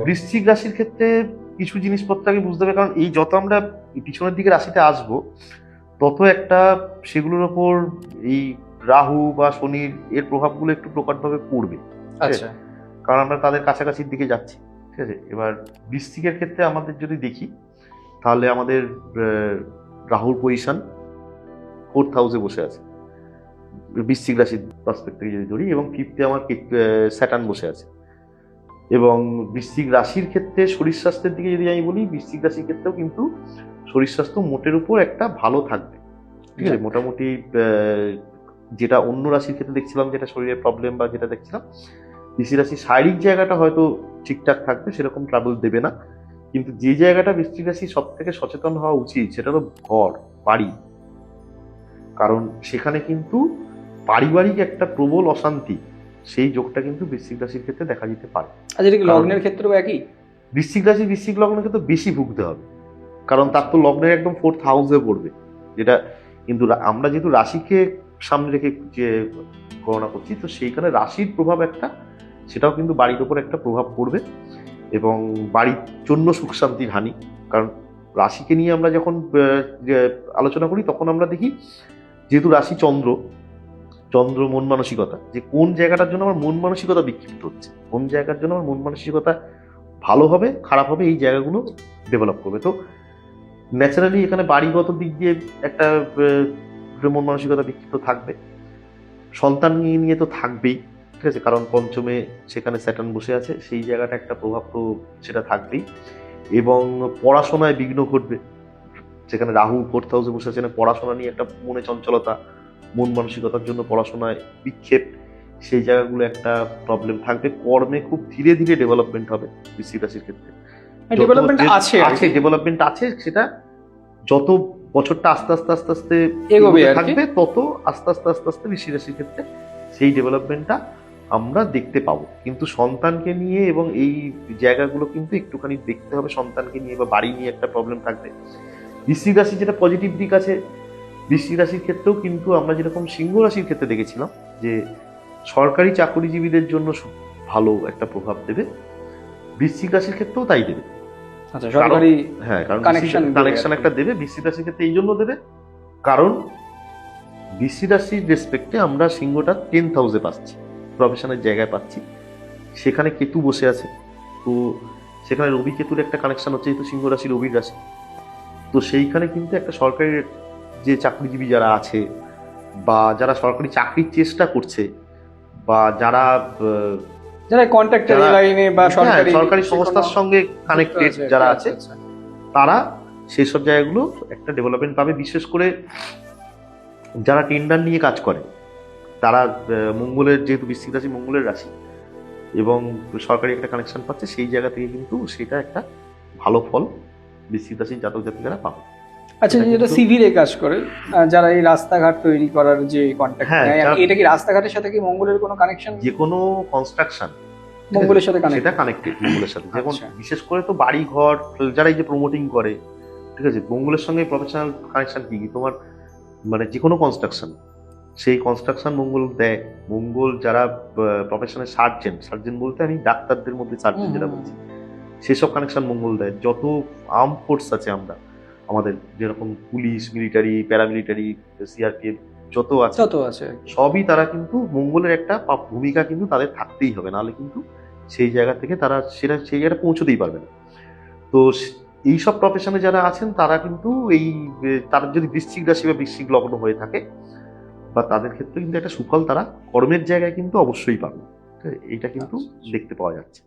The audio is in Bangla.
বৃশ্চিক রাশির ক্ষেত্রে কিছু জিনিসপত্র আগে বুঝতে হবে, কারণ এই যত আমরা পিছনের দিকে রাশিতে আসবো তত একটা সেগুলোর ওপর এই রাহু বা শনির এর প্রভাবগুলো একটু প্রকটভাবে পড়বে। আচ্ছা, কারণ আমরা তাদের কাছাকাছির দিকে যাচ্ছি। ঠিক আছে, এবার বৃশ্চিকের ক্ষেত্রে আমাদের যদি দেখি তাহলে আমাদের রাহুর পজিশন 4th হাউসে বসে আছে বৃশ্চিক রাশির প্রসপেক্ট থেকে যদি ধরি, এবং 5th-এ আমার স্যাটার্ন বসে আছে। এবং বৃশ্চিক রাশির ক্ষেত্রে শরীর স্বাস্থ্যের দিকে যদি আমি বলি, বৃশ্চিক রাশির ক্ষেত্রেও কিন্তু শরীর স্বাস্থ্য মোটের উপর একটা ভালো থাকবে। ঠিক আছে, মোটামুটি যেটা অন্য রাশির ক্ষেত্রে দেখছিলাম, যেটা শরীরের প্রবলেম বা যেটা দেখছিলাম, বৃশ্চিক রাশির শারীরিক জায়গাটা হয়তো ঠিকঠাক থাকবে, সেরকম ট্রাবল দেবে না। কিন্তু যে জায়গাটা বৃশ্চিক রাশি সব থেকে সচেতন হওয়া উচিত সেটা হলো ঘর, বাড়ি। কারণ সেখানে কিন্তু পারিবারিক একটা প্রবল অশান্তি, সেই যোগটা কিন্তু বৃশ্চিক রাশির ক্ষেত্রে দেখা যেতে পারে। আচ্ছা, এটা কি লগ্নের ক্ষেত্রেও একই? বৃশ্চিক রাশি বৃশ্চিক লগ্নের ক্ষেত্রে বেশি ভুগতে হবে, কারণ তার তো লগ্নের একদম 4th হাউসে পড়বে, যেটা কিন্তু আমরা যেহেতু রাশিকে সামনে রেখে যে গণনা করছি, তো সেইখানে রাশির প্রভাব একটা, সেটাও কিন্তু বাড়ির উপর একটা প্রভাব পড়বে এবং বাড়ির জন্য সুখ শান্তির হানি। কারণ রাশিকে নিয়ে আমরা যখন আলোচনা করি তখন আমরা দেখি, যেহেতু রাশি চন্দ্র, চন্দ্র মন মানসিকতা, যে কোন জায়গাটার জন্য আমার মন মানসিকতা বিক্ষিপ্ত হচ্ছে, কোন জায়গার জন্য আমার মন মানসিকতা ভালো হবে খারাপ হবে, এই জায়গাগুলো ডেভেলপ করবে। তো ন্যাচারালি এখানে বাড়িগত দিক দিয়ে একটা মন মানসিকতা বিক্ষিপ্ত থাকবে, সন্তান নিয়ে তো থাকবেই। ঠিক আছে, কারণ পঞ্চমে সেখানে স্যাটার্ন বসে আছে, সেই জায়গাটা একটা প্রভাব তো সেটা থাকবেই। এবং পড়াশোনায় বিঘ্ন ঘটবে, সেখানে রাহু 4th হাউসে বসে আছে, পড়াশোনা নিয়ে একটা মনে চঞ্চলতা, মন মানসিকতার জন্য পড়াশোনায় বিক্ষেপ, সেই জায়গাগুলো একটা প্রবলেম থাকবে। কর্মে খুব ধীরে ধীরে ডেভেলপমেন্ট হবে বৃশ্চিক রাশির ক্ষেত্রে। ডেভেলপমেন্ট আছে, ডেভেলপমেন্ট আছে, সেটা যত বছরটা আস্তে আস্তে আস্তে আস্তে এগোবে থাকবে, তত আস্তে আস্তে আস্তে আস্তে বৃশ্চিক রাশির ক্ষেত্রে সেই ডেভেলপমেন্টটা আমরা দেখতে পাবো। কিন্তু সন্তানকে নিয়ে এবং এই জায়গাগুলো কিন্তু একটুখানি দেখতে হবে, সন্তানকে নিয়ে বা বাড়ি নিয়ে একটা প্রবলেম থাকবে। বৃশ্চিক রাশি যেটা পজিটিভ দিক আছে, বৃশ্চিক রাশির ক্ষেত্রেও কিন্তু আমরা যেরকম সিংহ রাশির ক্ষেত্রে দেখেছিলাম যে সরকারি চাকরিজীবীদের জন্য ভালো একটা প্রভাব দেবে, বৃশ্চিক রাশির ক্ষেত্রেও তাই দেবে। আচ্ছা, সরকারি কারণ কানেকশন একটা দেবে বৃশ্চিক রাশির ক্ষেত্রে, এই জন্য দেবে কারণ বৃশ্চিক রাশির রেসপেক্টে আমরা সিংহটা 10th হাউসে পাচ্ছি, প্রফেশনের জায়গায় পাচ্ছি, সেখানে কেতু বসে আছে। তো সেখানে রবি কেতুর একটা কানেকশন হচ্ছে, যেহেতু সিংহ রাশি রবির রাশি, তো সেইখানে কিন্তু একটা সরকারি যে চাকরিজীবী যারা আছে বা যারা সরকারি চাকরির চেষ্টা করছে বা যারা কন্ট্রাক্টর লাইনে বা সরকারি সংস্থার সঙ্গে কানেক্টেড যারা আছে, তারা সেসব জায়গাগুলো একটা ডেভেলপমেন্ট পাবে। বিশেষ করে যারা টেন্ডার নিয়ে কাজ করে, তারা মঙ্গলের, যেহেতু বৃশ্চিক রাশি মঙ্গলের রাশি এবং সরকারি একটা কানেকশন পাচ্ছে, সেই জায়গা থেকে কিন্তু সেটা একটা ভালো ফল বৃশ্চিক রাশির জাতক জাতিকারা পাবে। আচ্ছা, যেটা সিভিলে কাজ করে, যারা এই রাস্তাঘাট তৈরি করার যে কন্ট্রাক্ট, এটা কি রাস্তাঘাটের সাথে কি মঙ্গলের কোনো কানেকশন? যে কোনো কনস্ট্রাকশন মঙ্গলের সাথে সেটা কানেক্টেড, মঙ্গলের সাথে। যেমন বিশেষ করে তো বাড়ি ঘর যারা এই যে প্রমোটিং করে, ঠিক আছে, মঙ্গলের সঙ্গে প্রফেশনাল কানেকশন কি তোমার, মানে যে কোনো কনস্ট্রাকশন, সেই কনস্ট্রাকশন মঙ্গল দেয়। মঙ্গল যারা প্রফেশনাল সার্জেন বলতে আমি ডাক্তারদের মধ্যে সার্জেন যেটা বলছি, সেসব কানেকশন মঙ্গল দেয়। যত আর্ম ফোর্স আছে আমাদের যেরকম পুলিশ, মিলিটারি, প্যারামিলিটারি, সিআরপিএফ যত আছে সবই তারা কিন্তু মঙ্গলের একটা ভূমিকা কিন্তু তাদের থাকতেই হবে, নাহলে কিন্তু সেই জায়গা থেকে তারা সেই জায়গাটা পৌঁছতেই পারবে না। তো এইসব প্রফেশনে যারা আছেন তারা কিন্তু তারা যদি বৃশ্চিক রাশি বা বৃশ্চিক লগ্ন হয়ে থাকে, বা তাদের ক্ষেত্রে কিন্তু একটা সুফল তারা কর্মের জায়গায় কিন্তু অবশ্যই পাবে। এটা কিন্তু দেখতে পাওয়া যাচ্ছে।